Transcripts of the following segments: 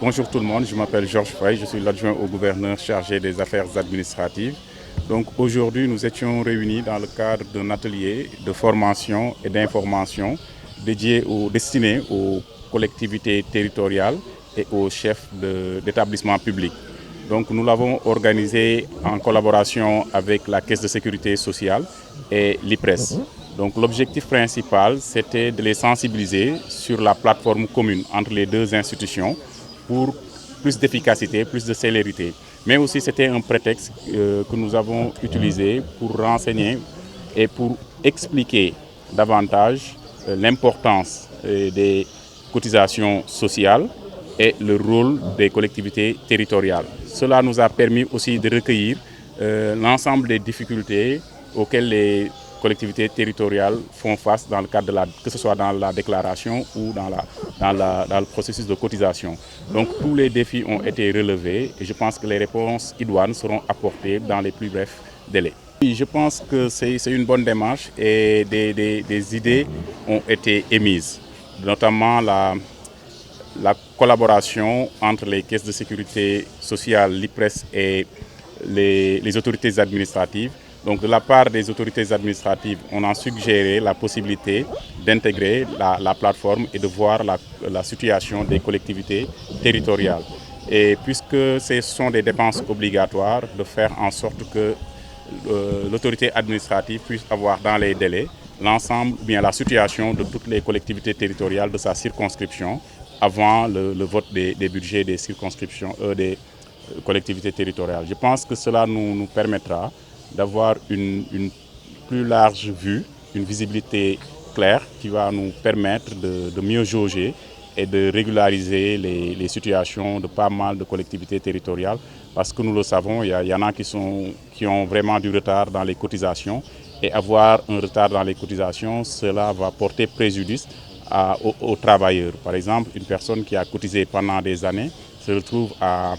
Bonjour tout le monde, je m'appelle Georges Faye, je suis l'adjoint au gouverneur chargé des affaires administratives. Donc aujourd'hui, nous étions réunis dans le cadre d'un atelier de formation et d'information destiné aux collectivités territoriales et aux chefs d'établissements publics. Donc nous l'avons organisé en collaboration avec la Caisse de sécurité sociale et l'IPRES. Donc l'objectif principal, c'était de les sensibiliser sur la plateforme commune entre les deux institutions pour plus d'efficacité, plus de célérité. Mais aussi c'était un prétexte que nous avons utilisé pour renseigner et pour expliquer davantage l'importance des cotisations sociales et le rôle des collectivités territoriales. Cela nous a permis aussi de recueillir l'ensemble des difficultés auxquelles les collectivités territoriales font face dans le cadre que ce soit dans la déclaration ou dans le processus de cotisation. Donc tous les défis ont été relevés et je pense que les réponses idoines seront apportées dans les plus brefs délais. Je pense que c'est une bonne démarche et des idées ont été émises, notamment la collaboration entre les caisses de sécurité sociale, l'IPRES et les autorités administratives. Donc de la part des autorités administratives, on a suggéré la possibilité d'intégrer la plateforme et de voir la situation des collectivités territoriales. Et puisque ce sont des dépenses obligatoires, de faire en sorte que l'autorité administrative puisse avoir dans les délais l'ensemble, bien la situation de toutes les collectivités territoriales de sa circonscription avant le vote des budgets des circonscriptions, des collectivités territoriales. Je pense que cela nous permettra d'avoir une plus large vue, une visibilité claire qui va nous permettre de mieux jauger et de régulariser les situations de pas mal de collectivités territoriales. Parce que nous le savons, il y en a qui ont vraiment du retard dans les cotisations. Et avoir un retard dans les cotisations, cela va porter préjudice aux travailleurs. Par exemple, une personne qui a cotisé pendant des années se retrouve à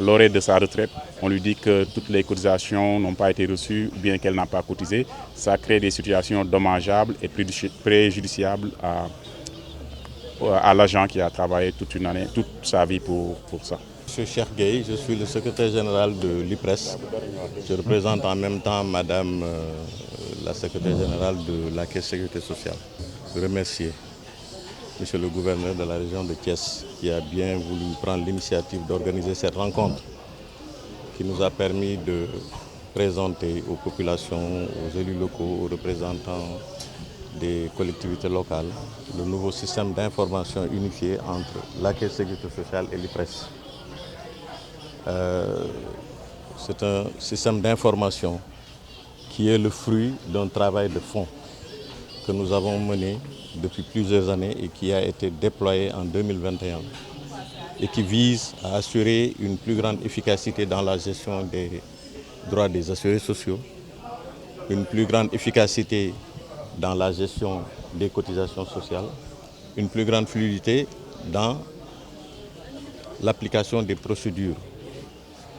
l'orée de sa retraite, on lui dit que toutes les cotisations n'ont pas été reçues ou bien qu'elle n'a pas cotisé. Ça crée des situations dommageables et préjudiciables à l'agent qui a travaillé toute une année, toute sa vie pour ça. Je suis Cheikh Gueye, je suis le secrétaire général de l'IPRES. Je représente en même temps Madame la secrétaire générale de la Caisse de sécurité sociale. Je remercie Monsieur le gouverneur de la région de Thiès qui a bien voulu prendre l'initiative d'organiser cette rencontre qui nous a permis de présenter aux populations, aux élus locaux, aux représentants des collectivités locales le nouveau système d'information unifié entre la Caisse de sécurité sociale et l'IPRES. C'est un système d'information qui est le fruit d'un travail de fond que nous avons mené depuis plusieurs années et qui a été déployé en 2021 et qui vise à assurer une plus grande efficacité dans la gestion des droits des assurés sociaux, une plus grande efficacité dans la gestion des cotisations sociales, une plus grande fluidité dans l'application des procédures.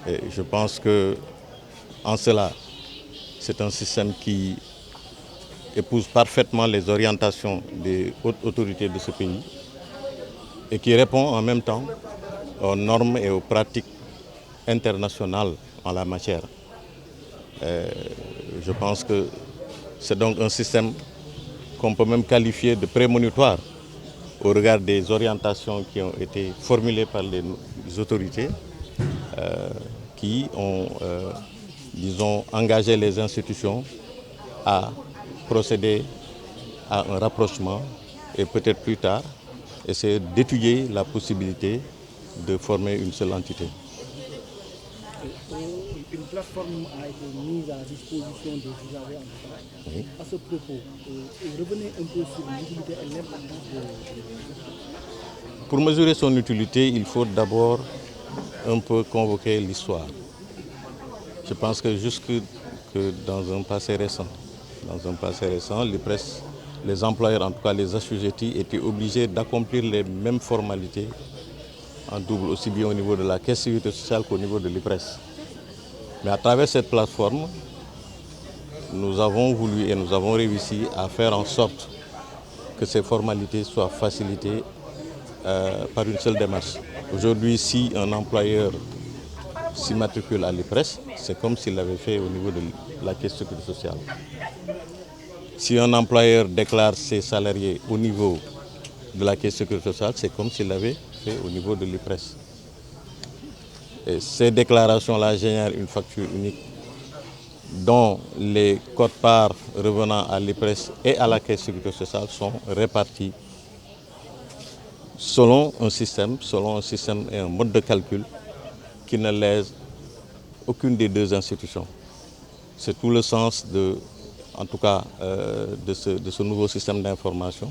Et je pense que en cela, c'est un système qui épouse parfaitement les orientations des hautes autorités de ce pays et qui répond en même temps aux normes et aux pratiques internationales en la matière. Je pense que c'est donc un système qu'on peut même qualifier de prémonitoire au regard des orientations qui ont été formulées par les autorités qui ont, disons, engagé les institutions à procéder à un rapprochement et peut-être plus tard essayer d'étudier la possibilité de former une seule entité. Une plateforme a été mise à disposition des usagers en tout cas. Oui. À ce propos, revenez un peu sur l'utilité et l'importance de... Pour mesurer son utilité, il faut d'abord un peu convoquer l'histoire. Je pense que jusque dans un passé récent, les employeurs, en tout cas les assujettis, étaient obligés d'accomplir les mêmes formalités en double, aussi bien au niveau de la Caisse de sécurité sociale qu'au niveau de l'IPRES. Mais à travers cette plateforme, nous avons voulu et nous avons réussi à faire en sorte que ces formalités soient facilitées par une seule démarche. Aujourd'hui, si un employeur s'immatricule à l'IPRES, c'est comme s'il l'avait fait au niveau de la Caisse de sécurité sociale. Si un employeur déclare ses salariés au niveau de la Caisse de sécurité sociale, c'est comme s'il l'avait fait au niveau de l'IPRES. Et ces déclarations-là génèrent une facture unique dont les quotes-parts revenant à l'IPRES et à la Caisse de sécurité sociale sont répartis selon un système et un mode de calcul qui ne lèse aucune des deux institutions. C'est tout le sens de ce nouveau système d'information.